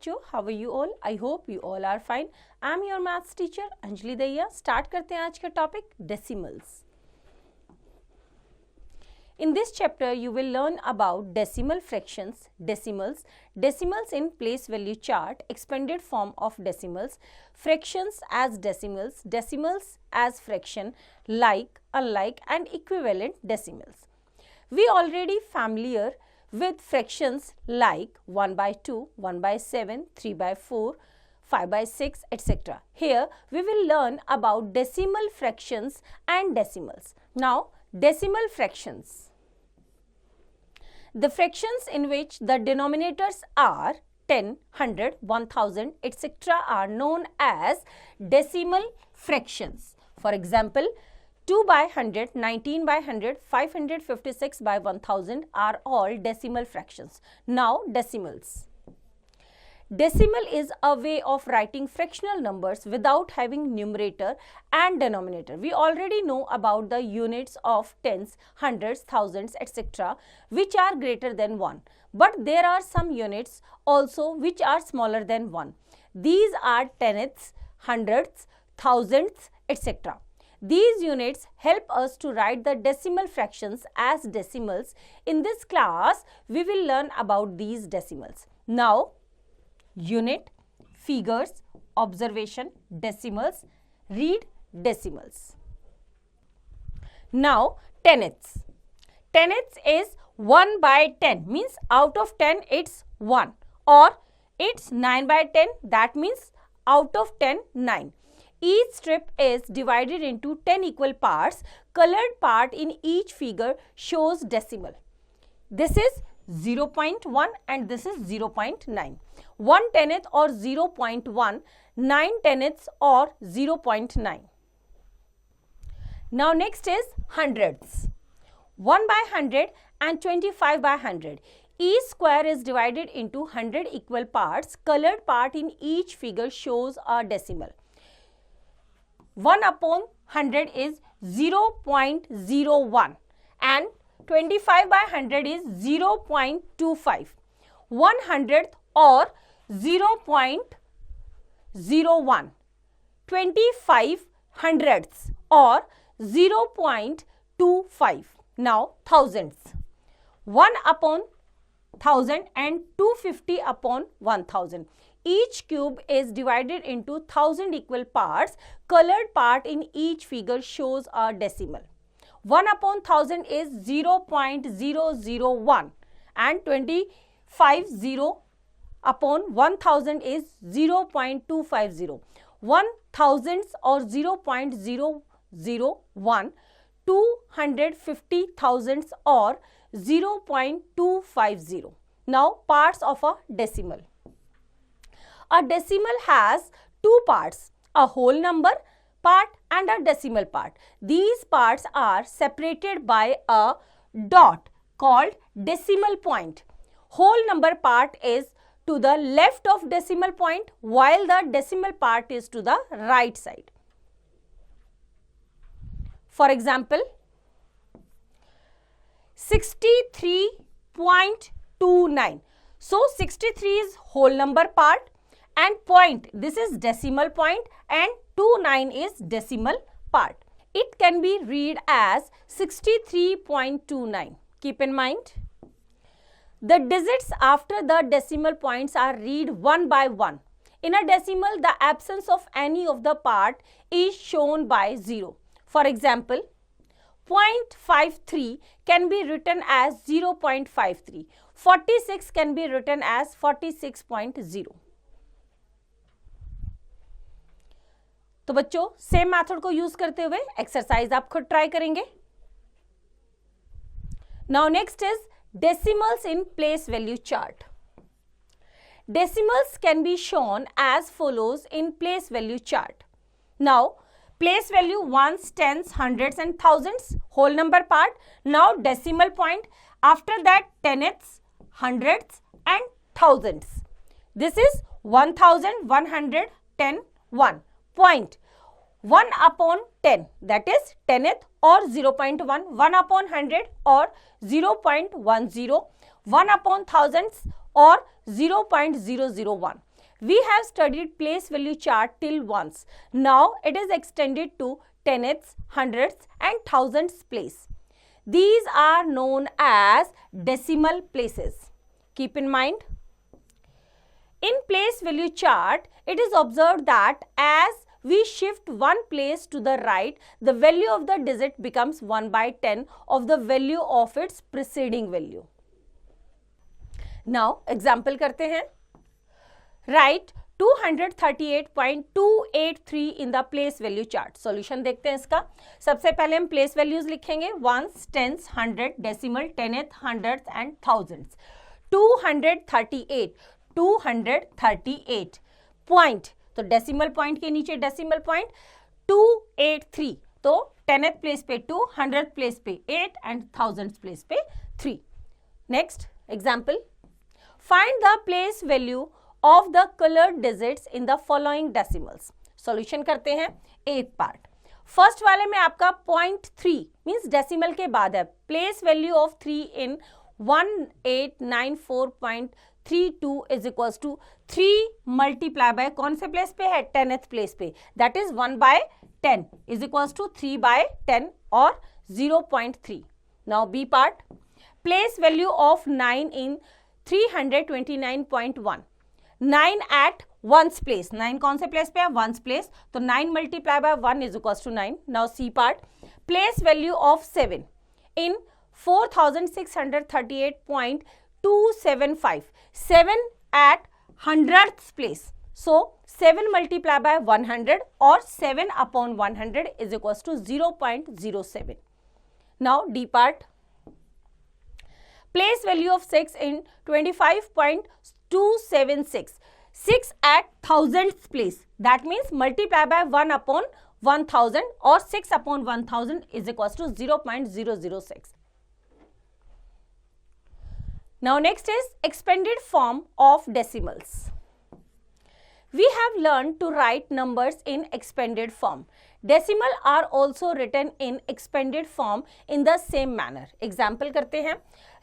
बच्चों, how are you all? I hope you all are fine. I am your maths teacher Anjali Daiya. Start करते हैं आज का topic decimals. In this chapter, you will learn about decimal fractions, decimals in place value chart, expanded form of decimals, fractions as decimals as fraction, like, unlike and equivalent decimals. We already familiar with fractions like 1 by 2, 1 by 7, 3 by 4, 5 by 6, etc. Here, we will learn about decimal fractions and decimals. Now, decimal fractions. The fractions in which the denominators are 10, 100, 1000, etc. are known as decimal fractions. For example, 2 by 100, 19 by 100, 556 by 1000 are all decimal fractions. Now, decimals. Decimal is a way of writing fractional numbers without having numerator and denominator. We already know about the units of tens, hundreds, thousands, etc. which are greater than 1. But there are some units also which are smaller than 1. These are tenths, hundredths, thousands, etc. These units help us to write the decimal fractions as decimals. In this class, we will learn about these decimals. Now, unit, figures, observation, decimals, read decimals. Now, tenths. Tenths is 1 by 10, means out of 10 it's 1, or it's 9 by 10, that means out of 10, 9. Each strip is divided into 10 equal parts. Colored part in each figure shows decimal. This is 0.1 and this is 0.9. 1 tenth or 0.1, 9 tenths or 0.9. Now next is hundredths. 1 by 100 and 25 by 100. Each square is divided into 100 equal parts. Colored part in each figure shows a decimal. 1 upon 100 is 0.01 and 25 by 100 is 0.25. 100th or 0.01. 25 hundredths or 0.25. Now thousands. 1 upon 1000 and 250 upon 1000. Each cube is divided into 1000 equal parts. Colored part in each figure shows a decimal. 1 upon 1000 is 0.001 and 25 upon 1000 is 0.250. 1 thousandths or 0.001, 250 thousandths or 0.250. Now, parts of a decimal. A decimal has two parts, a whole number part and a decimal part. These parts are separated by a dot called decimal point. Whole number part is to the left of decimal point while the decimal part is to the right side. For example, 63.29. So, 63 is whole number part and point, this is decimal point, and 29 is decimal part. It can be read as 63.29. Keep in mind, the digits after the decimal points are read one by one. In a decimal, the absence of any of the part is shown by 0. For example, 0.53 can be written as 0.53. 46 can be written as 46.0. तो बच्चों, same method को use करते हुए exercise आप खुद try करेंगे. Now next is decimals in place value chart. Decimals can be shown as follows in place value chart. Now, place value ones, tens, hundreds and thousands, whole number part. Now, decimal point. After that, tenths, hundredths and thousands. This is 1000, 100, 10, 1. Point. 1 upon 10, that is tenth or 0.1, 1 upon 100 or 0.10, 1 upon thousands or 0.001. We have studied place value chart till once. Now it is extended to tenths, hundredths and thousandths place. These are known as decimal places. Keep in mind, in place value chart, it is observed that as we shift one place to the right, the value of the digit becomes 1/10 of the value of its preceding value. Now, example करते हैं. Write 238.283 in the place value chart. Solution देखते हैं इसका. सबसे पहले हम place values लिखेंगे. ones, tenths, hundred, decimal, tenth, hundredth and thousandths. 238 point. तो डेसिमल पॉइंट के नीचे डेसिमल पॉइंट 283. तो टेनेथ प्लेस पे 2, हंड्रेड प्लेस पे 8 एंड थाउजेंड प्लेस पे 3. Next example. Find the place value of the coloured digits in the following decimals. Solution करते हैं. एथ पार्ट. फर्स्ट वाले में आपका 0.3 मीन्स डेसिमल के बाद है. Place value of 3 in 1894.32 is equals to 3 multiply by कौन से प्लेस पे है? 10th प्लेस पे. That is 1/10 is equals to 3/10 और 0.3. Now B part. Place value of 9 in 329.1. 9 at ones place. 9 कौन से प्लेस पे है? ones place. तो 9 multiply by 1 is equals to 9. Now C part. Place value of 7 in 4638.275. 7 at hundredths place. So 7 multiply by 100 or 7 upon 100 is equals to 0.07. Now D part. Place value of 6 in 25.276. 6 at thousandths place. That means multiply by 1 upon 1000 or 6 upon 1000 is equals to 0.006. Now next is expanded form of decimals. We have learned to write numbers in expanded form. Decimal are also written in expanded form in the same manner. Example करते हैं.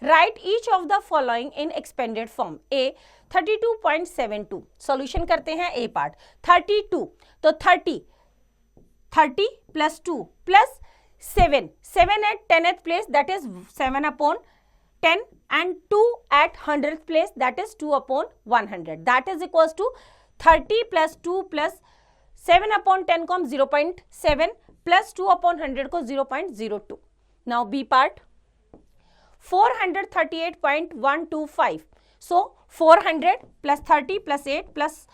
Write each of the following in expanded form. A 32.72. Solution करते हैं. A part. 32. तो 30 plus 2 plus 7. 7 at 10th place, that is 7 upon 10, and 2 at 100th place, that is 2 upon 100. That is equals to 30 plus 2 plus 7 upon 10 को हम 0.7 plus 2 upon 100 को 0.02. Now B part. 438.125. So 400 plus 30 plus 8 plus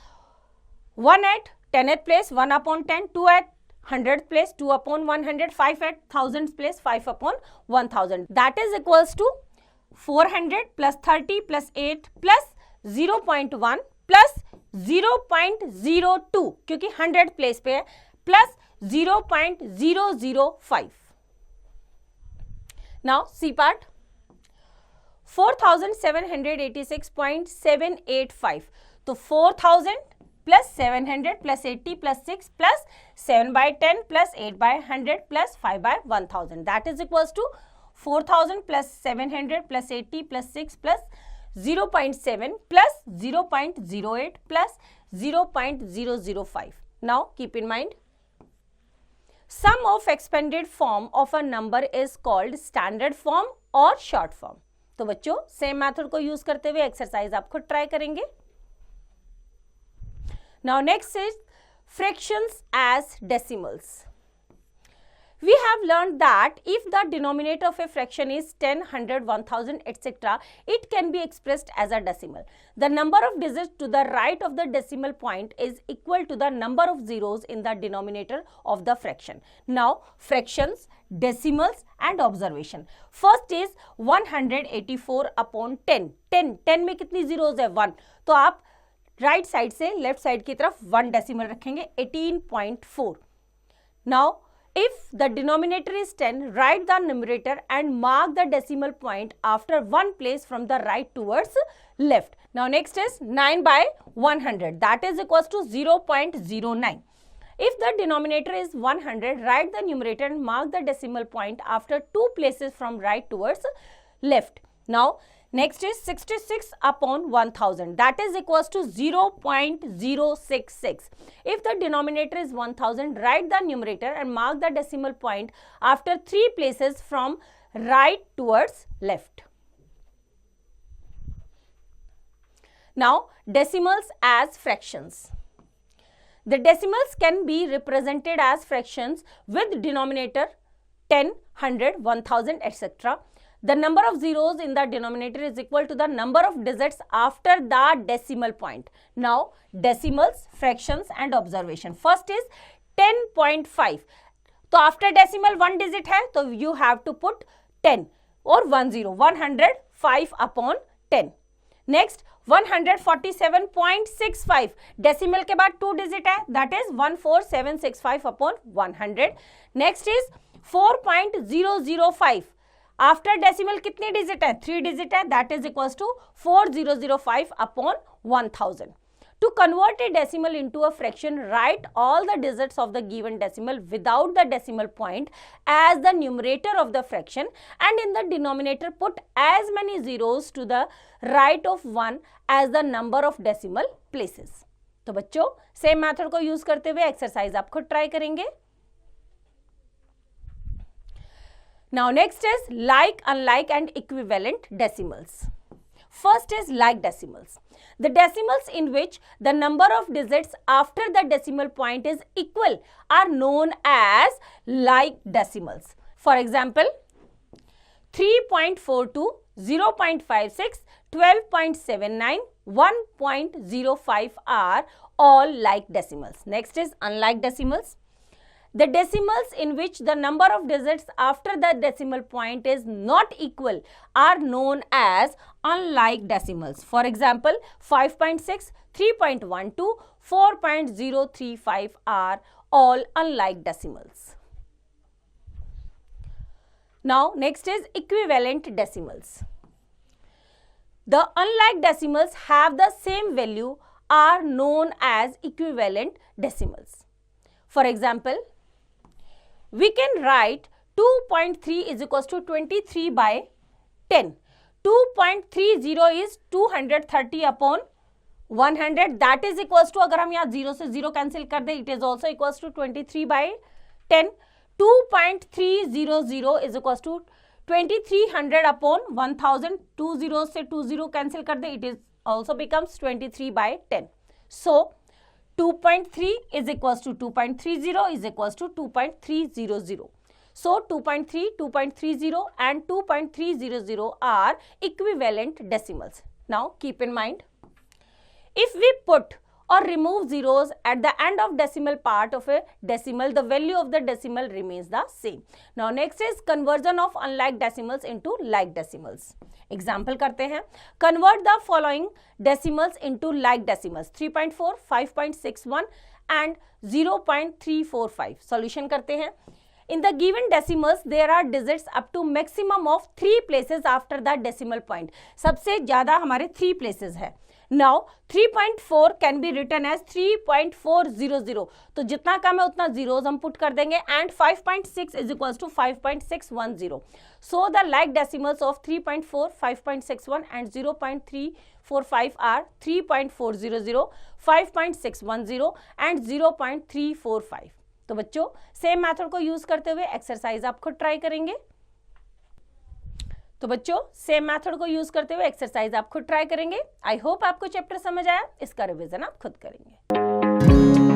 1 at 10th place, 1 upon 10, 2 at 100th place, 2 upon 100, 5 at 1000th place, 5 upon 1000. That is equals to 400 plus 30 plus 8 plus 0.1 plus 0.02 क्योंकि 100 place पे है plus 0.005. Now C part. 4786.785. तो 4000 plus 700 plus 80 plus 6 plus 7/10 plus 8/100 plus 5/1000. That is equals to 4000 plus 700 plus 80 plus 6 plus 0.7 plus 0.08 plus 0.005. Now keep in mind, sum of expanded form of a number is called standard form or short form. तो बच्चों same method को use करते हुए exercise आप खुद try करेंगे. Now next is fractions as decimals. We have learned that if the denominator of a fraction is 10, 100, 1000, etc., it can be expressed as a decimal. The number of digits to the right of the decimal point is equal to the number of zeros in the denominator of the fraction. Now, fractions, decimals and observation. First is 184 upon 10. 10 में कितनी zeros है? 1. तो आप right side से left side की तरफ 1 decimal रखेंगे. 18.4. Now, if the denominator is 10, write the numerator and mark the decimal point after one place from the right towards left. Now next is 9/100. That is equals to 0.09. If the denominator is 100, write the numerator and mark the decimal point after two places from right towards left. Now Next is 66 upon 1000, that is equals to 0.066. If the denominator is 1000, write the numerator and mark the decimal point after 3 places from right towards left. Now, decimals as fractions. The decimals can be represented as fractions with denominator 10, 100, 1000, etc. The number of zeros in the denominator is equal to the number of digits after the decimal point. Now, decimals, fractions and observation. First is 10.5. So, after decimal 1 digit hai, so you have to put 10 or 10, 105 upon 10. Next, 147.65, decimal के बाद 2 digit है, that is 14765 upon 100. Next is 4.005. After decimal कितनी digit है? 3 digit है, that is equals to 4005 upon 1000. To convert a decimal into a fraction, write all the digits of the given decimal without the decimal point as the numerator of the fraction, and in the denominator put as many zeros to the right of 1 as the number of decimal places. तो बच्चों, same method को use करते हुए exercise आप खुद try करेंगे. Now next is like, unlike and equivalent decimals. First is like decimals. The decimals in which the number of digits after the decimal point is equal are known as like decimals. For example, 3.42, 0.56, 12.79, 1.05 are all like decimals. Next is unlike decimals. The decimals in which the number of digits after the decimal point is not equal are known as unlike decimals. For example, 5.6, 3.12, 4.035 are all unlike decimals. Now, next is equivalent decimals. The unlike decimals have the same value are known as equivalent decimals. For example, we can write 2.3 is equals to 23 by 10. 2.30 is 230 upon 100, that is equals to, अगर हम यहाँ 0 से 0 cancel कर दें, it is also equals to 23 by 10. 2.300 is equals to 2300 upon 1000, 2 zeros से 2 0 cancel कर दें, it is also becomes 23 by 10. So, 2.3 is equals to 2.30 is equals to 2.300. So, 2.3, 2.30 and 2.300 are equivalent decimals. Now, keep in mind, if we put or remove zeros at the end of decimal part of a decimal, the value of the decimal remains the same. Now, next is conversion of unlike decimals into like decimals. Example करते हैं. Convert the following decimals into like decimals: 3.4, 5.61 and 0.345. Solution करते हैं. In the given decimals, there are digits up to maximum of 3 places after the decimal point. सबसे ज़्यादा हमारे 3 places है. Now 3.4 can be written as 3.400. तो जितना कम है उतना zeros हम put कर देंगे, and 5.6 is equals to 5.610. So the like decimals of 3.4, 5.61 and 0.345 are 3.400, 5.610 and 0.345. तो बच्चों, सेम मेथड को यूज करते हुए एक्सरसाइज आप खुद ट्राई करेंगे. तो बच्चों, सेम मेथड को यूज करते हुए एक्सरसाइज आप खुद ट्राई करेंगे. आई होप आपको चैप्टर समझ आया. इसका रिवीजन आप खुद करेंगे.